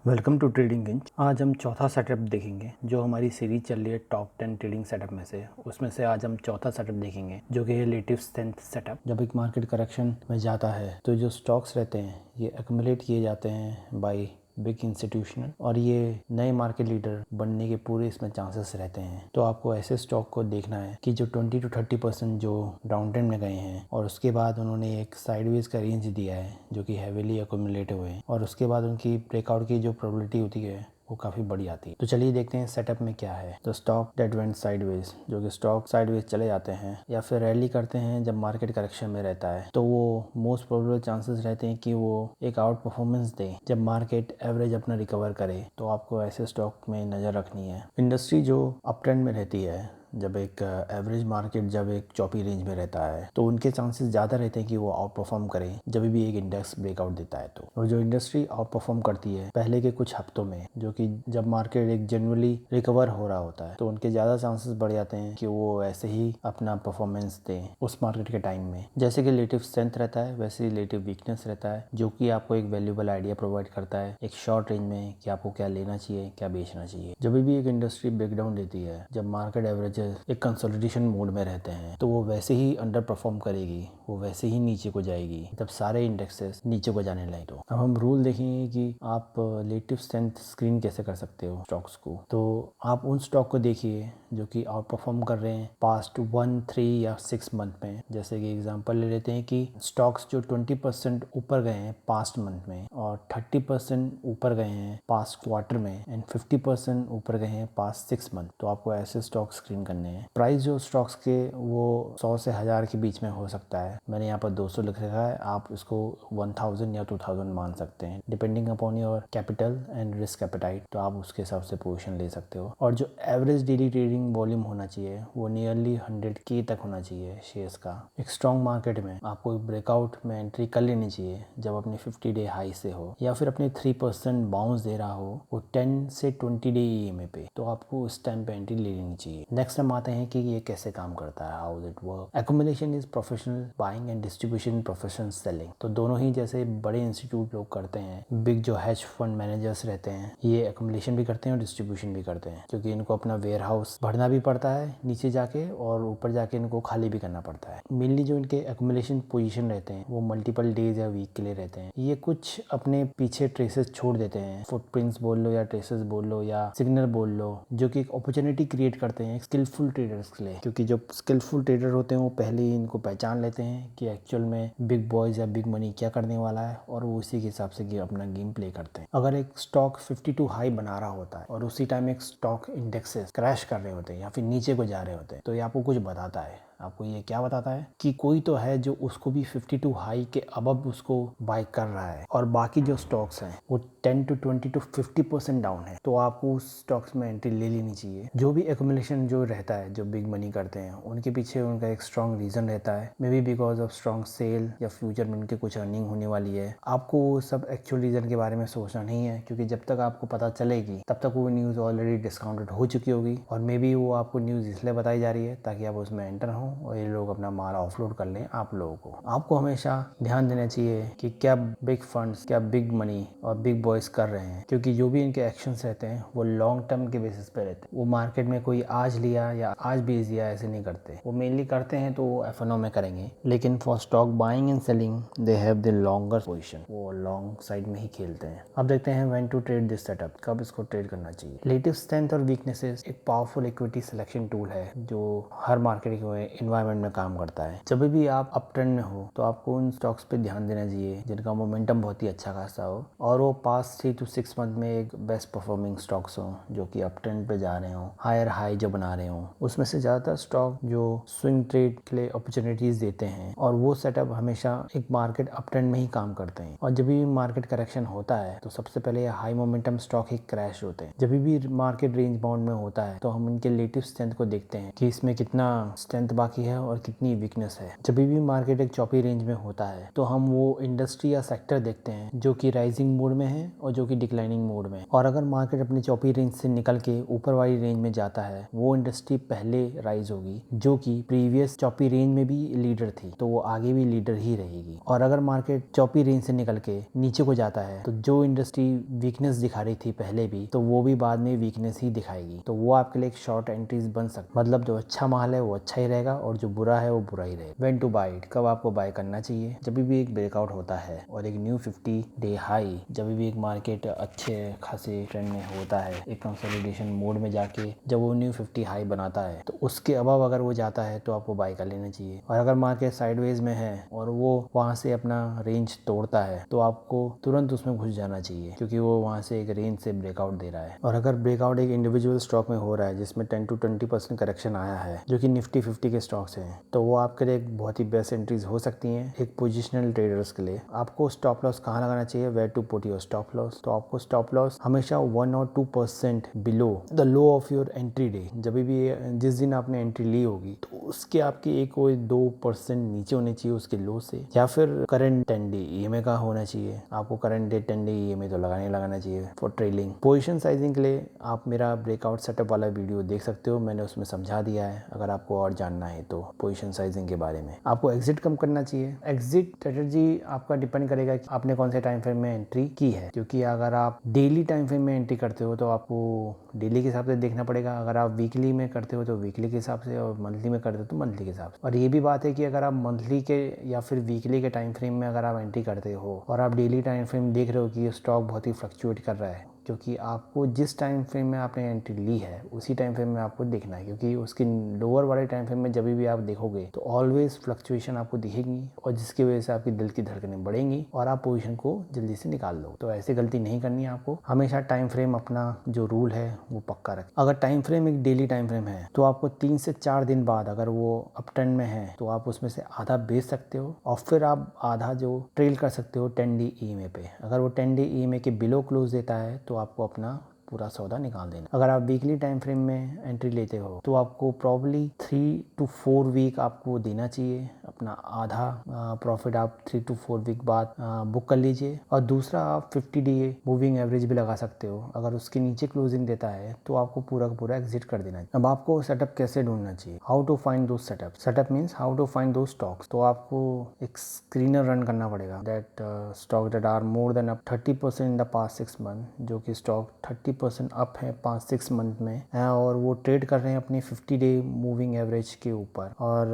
Welcome to trading inch. आज हम चौथा सेटअप देखेंगे जो हमारी सीरीज चल रही है टॉप 10 ट्रेडिंग सेटअप में से। उसमें से आज हम चौथा सेटअप देखेंगे जो कि है रिलेटिव स्ट्रेंथ सेटअप। जब एक मार्केट करेक्शन में जाता है तो जो स्टॉक्स रहते हैं ये एक्यूमुलेट किए जाते हैं बाय बिग इंस्टीट्यूशनल और ये नए मार्केट लीडर बनने के पूरे इसमें चांसेस रहते हैं। तो आपको ऐसे स्टॉक को देखना है कि जो 20 to 30% जो डाउन ट्रेंड में गए हैं और उसके बाद उन्होंने एक साइडवेज का रेंज दिया है जो कि हैवीली एक्यूमुलेट हुए हैं और उसके बाद उनकी ब्रेकआउट की जो प्रोबेबिलिटी होती है वो काफ़ी बड़ी आती है। तो चलिए देखते हैं सेटअप में क्या है। तो स्टॉक डेट वेंट साइडवेज, जो कि स्टॉक साइडवेज चले जाते हैं या फिर रैली करते हैं जब मार्केट करेक्शन में रहता है, तो वो मोस्ट प्रोबेबल चांसेस रहते हैं कि वो एक आउट परफॉर्मेंस दे जब मार्केट एवरेज अपना रिकवर करे। तो आपको ऐसे स्टॉक में नज़र रखनी है। इंडस्ट्री जो अप ट्रेंड में रहती है, जब एक एवरेज मार्केट जब एक चौपी रेंज में रहता है तो उनके चांसेस ज़्यादा रहते हैं कि वो आउट परफॉर्म करें जब भी एक इंडेक्स ब्रेकआउट देता है। तो और जो इंडस्ट्री आउट परफॉर्म करती है पहले के कुछ हफ्तों में, जो कि जब मार्केट एक जनरली रिकवर हो रहा होता है, तो उनके ज़्यादा चांसेस बढ़ जाते हैं कि वो ऐसे ही अपना परफॉर्मेंस दें उस मार्केट के टाइम में। जैसे कि रिलेटिव स्ट्रेंथ रहता है वैसे ही रिलेटिव वीकनेस रहता है, जो कि आपको एक वैल्यूएबल आइडिया प्रोवाइड करता है एक शॉर्ट रेंज में कि आपको क्या लेना चाहिए क्या बेचना चाहिए। जब भी एक इंडस्ट्री ब्रेकडाउन देती है, जब मार्केट एवरेज एक कंसोलिडेशन मोड में रहते हैं, तो वो वैसे ही अंडर परफॉर्म करेगी, वो वैसे ही नीचे को जाएगी जब सारे इंडेक्सेस नीचे को जाने लगे। तो अब हम रूल देखेंगे कि आप रिलेटिव स्ट्रेंथ स्क्रीन कैसे कर सकते हो स्टॉक्स को। तो आप उन स्टॉक को देखिए जो कि आउट परफॉर्म कर रहे हैं पास्ट 1, 3 या 6 मंथ में। जैसे कि एग्जांपल ले लेते हैं कि स्टॉक्स जो 20% ऊपर गए हैं पास्ट मंथ में और 30% ऊपर गए हैं पास्ट क्वार्टर में एंड 50% ऊपर गए हैं पास्ट 6 मंथ, तो आपको ऐसे स्टॉक स्क्रीन करने हैं। प्राइस जो स्टॉक्स के वो 100 से 1000 के बीच में हो सकता है। मैंने यहाँ पर 200 लिख रखा है, आप इसको 1000 या 2000 मान सकते हैं depending upon your capital and risk appetite. तो आप उसके हिसाब से पोजीशन ले सकते हो। और जो एवरेज डेली ट्रेडिंग वॉल्यूम होना चाहिए वो नियरली 100K तक होना चाहिए शेयर्स का। एक स्ट्रॉन्ग मार्केट में आपको ब्रेकआउट में एंट्री कर लेनी चाहिए जब अपने 50 डे हाई से हो या फिर अपने 3% बाउंस दे रहा हो वो 10 से 20 डे EMA पे, तो आपको उस टाइम पे एंट्री ले लेनी चाहिए। नेक्स्ट हम आते हैं कि ये कैसे काम करता है, how it work. Accumulation is professional buying and distribution professional selling. तो दोनों ही जैसे बड़े इंस्टीट्यूट लोग करते हैं, बिग जो हेज फंड मैनेजर्स रहते हैं ये एक्यूमुलेशन भी करते हैं और डिस्ट्रीब्यूशन भी करते हैं, क्योंकि इनको अपना वेयर हाउस भरना भी पड़ता है नीचे जाके और ऊपर जाके इनको खाली भी करना पड़ता है। मेनली जो इनके एक्यूमुलेशन पोजीशन रहते हैं वो मल्टीपल डेज या वीक के लिए रहते हैं। ये कुछ अपने पीछे ट्रेसेस छोड़ देते हैं, फुटप्रिंट्स बोल लो या ट्रेसेस बोल लो या सिग्नल बोल लो, जो कि एक अपॉर्चुनिटी क्रिएट करते हैं स्किलफुल ट्रेडर्स के लिए। क्योंकि जो स्किलफुल ट्रेडर होते हैं वो पहले ही इनको पहचान लेते हैं कि एक्चुअल में बिग बॉयज या बिग मनी क्या करने वाला है और वो उसी के हिसाब से अपना गेम प्ले करते हैं। अगर एक स्टॉक 52 हाई बना रहा होता है और उसी टाइम एक स्टॉक इंडेक्सेस क्रैश कर रहे होते हैं या फिर नीचे को जा रहे होते हैं, तो ये आपको कुछ बताता है। आपको ये क्या बताता है कि कोई तो है जो उसको भी 52 हाई के अबव उसको बाय कर रहा है और बाकी जो स्टॉक्स हैं वो 10 to 20 to 50% डाउन है, तो आपको उस स्टॉक्स में एंट्री ले लेनी चाहिए। जो भी एक्यूमुलेशन जो रहता है जो बिग मनी करते हैं उनके पीछे उनका एक स्ट्रॉन्ग रीजन रहता है, may be because of strong cell या फ्यूचर में उनके कुछ अर्निंग होने वाली है। आपको वो सब एक्चुअल रीजन के बारे में सोचना नहीं है, क्योंकि जब तक आपको पता चलेगी तब तक वो न्यूज़ ऑलरेडी डिस्काउंटेड हो चुकी होगी और मे बी वो आपको न्यूज़ इसलिए बताई जा रही है ताकि आप उसमें एंटर हों और ये लोग अपना माल ऑफलोड कर लें आप लोगों को। आपको हमेशा ध्यान देना चाहिए कि क्या बिग फंड्स क्या बिग मनी और बिग बॉयज कर रहे हैं, क्योंकि जो भी इनके एक्शंस रहते हैं वो लॉन्ग टर्म के बेसिस पे रहते हैं। वो मार्केट में कोई आज लिया या आज बेच दिया ऐसे नहीं करते। वो मेनली करते हैं तो वो FNO में करेंगे, लेकिन for stock buying and selling they have the longer position, वो लॉन्ग साइड में ही खेलते हैं। अब देखते हैं when to trade this setup, कब इसको ट्रेड करना चाहिए। रिलेटिव स्ट्रेंथ और वीकनेसेस एक पावरफुल इक्विटी सिलेक्शन टूल है जो हर मार्केट के एनवायरनमेंट में काम करता है। जब भी आप अप ट्रेंड में हो तो आपको उन स्टॉक्स पे ध्यान देना चाहिए जिनका मोमेंटम बहुत ही अच्छा खासा हो और वो पास्ट 3 to 6 मंथ में एक बेस्ट परफॉर्मिंग स्टॉक्स हो जो कि अप ट्रेंड पे जा रहे हो, हायर हाई जो बना रहे हो। उसमें से ज़्यादातर स्टॉक जो स्विंग ट्रेड के लिए अपॉर्चुनिटीज देते हैं और वो सेटअप हमेशा एक मार्केट अप ट्रेंड में ही काम करते हैं। और जब भी मार्केट करेक्शन होता है तो सबसे पहले हाई मोमेंटम स्टॉक ही क्रैश होते हैं। जब भी मार्केट रेंज बाउंड में होता है तो हम इनके रिलेटिव स्ट्रेंथ को देखते हैं कि इसमें कितना स्ट्रेंथ की है और कितनी वीकनेस है। जब भी मार्केट एक चॉपी रेंज में होता है तो हम वो इंडस्ट्री या सेक्टर देखते हैं जो कि राइजिंग मोड में है और जो कि डिक्लाइनिंग मोड में। और अगर मार्केट अपनी चॉपी रेंज से निकल के ऊपर वाली रेंज में जाता है, वो इंडस्ट्री पहले राइज होगी जो कि प्रीवियस चॉपी रेंज में भी लीडर थी, तो वो आगे भी लीडर ही रहेगी। और अगर मार्केट चॉपी रेंज से निकल के नीचे को जाता है तो जो इंडस्ट्री वीकनेस दिखा रही थी पहले भी, तो वो भी बाद में वीकनेस ही दिखाएगी। तो वो आपके लिए एक शॉर्ट एंट्रीज बन सकती, मतलब जो अच्छा माल है वो अच्छा ही रहेगा और जो बुरा है वो बुरा ही रहेगा। व्हेन टू बाय इट, कब आपको बाय करना चाहिए? जब भी एक ब्रेकआउट होता है और एक न्यू 50 डे हाई, जब भी एक मार्केट अच्छे खासे ट्रेंड में होता है, एक कंसोलिडेशन मोड में जाके जब वो न्यू 50 हाई बनाता है, तो उसके अबव अगर वो जाता है तो आपको बाय कर लेना चाहिए। और अगर मार्केट साइडवेज में है और वो वहाँ से अपना रेंज तोड़ता है तो आपको तुरंत उसमें घुस जाना चाहिए, क्योंकि वो वहाँ से एक रेंज से ब्रेकआउट दे रहा है। और अगर ब्रेकआउट एक इंडिविजुअल स्टॉक में हो रहा है जिसमें 10 to 20% करेक्शन आया है, जो कि निफ्टी 50 के स्टॉक्स हैं, तो वो आपके लिए एक बहुत ही बेस्ट एंट्रीज हो सकती हैं एक पोजिशनल ट्रेडर्स के लिए। आपको स्टॉप लॉस कहाँ लगाना चाहिए? Where to put your stop loss? तो आपको स्टॉप लॉस हमेशा 1 or 2% below the low of your entry day, जब भी जिस दिन आपने एंट्री ली होगी तो उसके आपके 1-2% नीचे होने चाहिए उसके लो से, या फिर करंट 10 डे EMA का होना चाहिए। आपको करंट डे 10 डे EMA तो लगाना चाहिए फॉर ट्रेलिंग। पोजीशन साइजिंग के लिए आप मेरा ब्रेकआउट सेटअप वाला वीडियो देख सकते हो, मैंने उसमें समझा दिया है अगर आपको और जानना है तो पोजीशन साइजिंग के बारे में। आपको एग्जिट कम करना चाहिए। एग्जिट स्ट्रेटजी आपका डिपेंड करेगा कि आपने कौन से टाइम फ्रेम में एंट्री की है, क्योंकि अगर आप डेली टाइम फ्रेम में एंट्री करते हो तो आपको डेली के हिसाब से देखना पड़ेगा। अगर आप वीकली में करते हो तो वीकली के हिसाब से, और मंथली में करते हो तो मंथली के हिसाब से। और ये भी बात है कि अगर आप मंथली के या फिर वीकली के टाइम फ्रेम में अगर आप एंट्री करते हो और आप डेली टाइम फ्रेम देख रहे हो कि ये स्टॉक बहुत ही फ्लक्चुएट कर रहा है, क्योंकि आपको जिस टाइम फ्रेम में आपने एंट्री ली है उसी टाइम फ्रेम में आपको देखना है, क्योंकि उसकी लोअर वाले टाइम फ्रेम में जब भी आप देखोगे तो ऑलवेज फ्लक्चुएशन आपको दिखेगी और जिसकी वजह से आपकी दिल की धड़कनें बढ़ेंगी और आप पोजीशन को जल्दी से निकाल लो। तो ऐसी गलती नहीं करनी है आपको। हमेशा टाइम फ्रेम अपना जो रूल है वो पक्का रखें। अगर टाइम फ्रेम एक डेली टाइम फ्रेम है तो आपको 3 से 4 दिन बाद अगर वो अप ट्रेंड में है तो आप उसमें से आधा बेच सकते हो और फिर आप आधा जो ट्रेल कर सकते हो 10 डे EMA पे। अगर वो 10 डे EMA के बिलो क्लोज देता है तो आपको अपना पूरा सौदा निकाल देना। अगर आप वीकली टाइम फ्रेम में एंट्री लेते हो तो आपको प्रॉब्ली 3 to 4 वीक आपको देना चाहिए। अपना आधा प्रॉफिट आप 3 to 4 वीक बाद बुक कर लीजिए। और दूसरा, आप 50 डे मूविंग एवरेज भी लगा सकते हो। अगर उसके नीचे क्लोजिंग देता है तो आपको पूरा का पूरा एग्जिट कर देना चाहिए। अब आपको सेटअप कैसे ढूंढना चाहिए? How to find those setup? Setup means how to find those stocks. तो आपको एक स्क्रीनर रन करना पड़ेगा that stock that are more than up 30% in the past 6 month, जो कि स्टॉक 30% अप है 5-6 मंथ में है और वो ट्रेड कर रहे हैं अपनी 50 डे मूविंग एवरेज के ऊपर और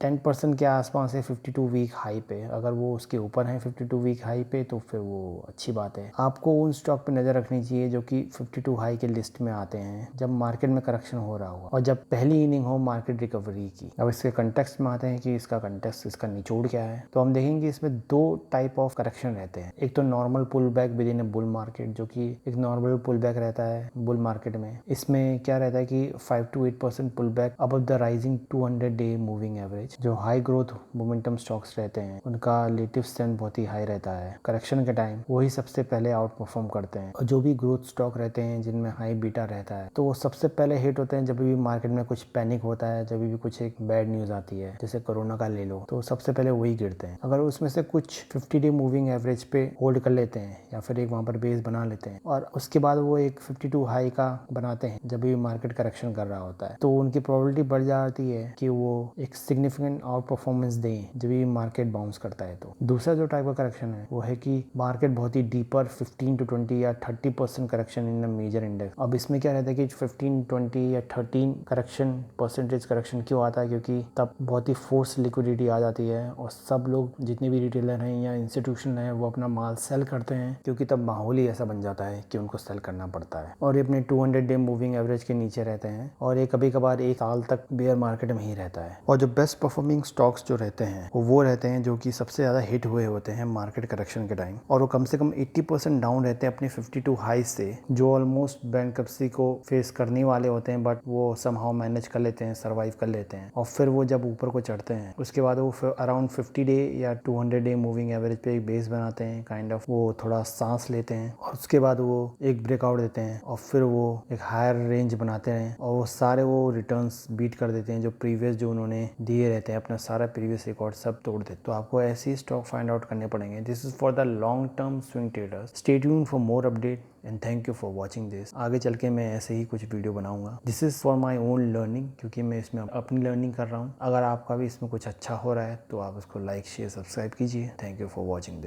10% के आसपास है 52 वीक हाई पे। अगर वो उसके ऊपर है 52 वीक हाई पे तो फिर वो अच्छी बात है। आपको उन स्टॉक पे नज़र रखनी चाहिए जो कि 52 हाई के लिस्ट में आते हैं जब मार्केट में करेक्शन हो रहा हो और जब पहली इनिंग हो मार्केट रिकवरी की। अब इसके कंटेक्स्ट में आते हैं कि इसका कंटेक्स्ट, इसका निचोड़ क्या है। तो हम देखेंगे इसमें 2 टाइप ऑफ करेक्शन रहते हैं। एक तो normal pull back within a bull market, जो कि एक नॉर्मल पुल बैक रहता है बुल मार्केट में। इसमें क्या रहता है कि 5 to 8% pull back above the rising 200 day moving average. जो हाई ग्रोथ मोमेंटम स्टॉक्स रहते हैं उनका रिलेटिव स्ट्रेंथ बहुत ही हाई रहता है करेक्शन के टाइम, वही सबसे पहले आउट परफॉर्म करते हैं। और जो भी ग्रोथ स्टॉक रहते हैं जिनमें हाई बीटा रहता है तो वो सबसे पहले हिट होते हैं जब भी मार्केट में कुछ पैनिक होता है, जब भी कुछ एक बैड न्यूज आती है, जैसे कोरोना का ले लो, तो सबसे पहले वही गिरते हैं। अगर उसमें से कुछ 50 डे मूविंग एवरेज पे होल्ड कर लेते हैं या फिर एक वहाँ पर बेस बना लेते हैं और उसके बाद वो एक 52 हाई का बनाते हैं जब भी मार्केट करेक्शन कर रहा होता है, तो उनकी प्रोबेबिलिटी बढ़ जाती है कि वो एक सिग्निफिकेंट आउट परफॉर्मेंस दें जब भी मार्केट बाउंस करता है। तो दूसरा जो टाइप का करेक्शन है वो है कि मार्केट बहुत ही डीपर 15 to 20 या 30% correction in the major index. अब इसमें क्या रहता है कि 15, 20 या 13 करेक्शन परसेंटेज करेक्शन क्यों आता है? क्योंकि तब बहुत ही फोर्स लिक्विडिटी आ जाती है और सब लोग जितने भी रिटेलर हैं या इंस्टीट्यूशन हैं वो अपना माल सेल करते हैं, क्योंकि तब माहौल ही ऐसा बन जाता है कि उनको सेल करना पड़ता है। और ये अपने 200 डे मूविंग एवरेज के नीचे रहते हैं और ये कभी कभार 1 साल तक बेयर मार्केट में ही रहता है। और जो बेस्ट परफॉर्मिंग स्टॉक्स जो रहते हैं वो रहते हैं जो कि सबसे ज़्यादा हिट हुए होते हैं मार्केट करेक्शन के टाइम, और वो कम से कम 80% डाउन रहते हैं अपने 52 हाई से, जो ऑलमोस्ट बैंक्रप्सी को फेस करने वाले होते हैं, बट वो समहाउ मैनेज कर लेते हैं, सर्वाइव कर लेते हैं। और फिर वो जब ऊपर को चढ़ते हैं उसके बाद वो अराउंड 50 डे या 200 डे मूविंग एवरेज पे एक बेस बनाते हैं, काइंड ऑफ वो थोड़ा सांस लेते हैं और उसके बाद वो एक ब्रेकआउट देते हैं और फिर वो एक हायर रेंज बनाते हैं और वो सारे वो रिटर्न्स बीट कर देते हैं जो प्रीवियस जो उन्होंने दिए रहते हैं, अपना सारा प्रीवियस रिकॉर्ड सब तोड़ देते। तो आपको ऐसे ही स्टॉक फाइंड आउट करने पड़ेंगे। This is for the long term swing traders. Stay tuned for more update and thank you for watching this. आगे चल के मैं ऐसे ही कुछ वीडियो बनाऊंगा। This is for my own learning, क्योंकि मैं इसमें अपनी लर्निंग कर रहा हूँ। अगर आपका भी इसमें कुछ अच्छा हो रहा है तो आप उसको लाइक शेयर सब्सक्राइब कीजिए। Thank you for watching this.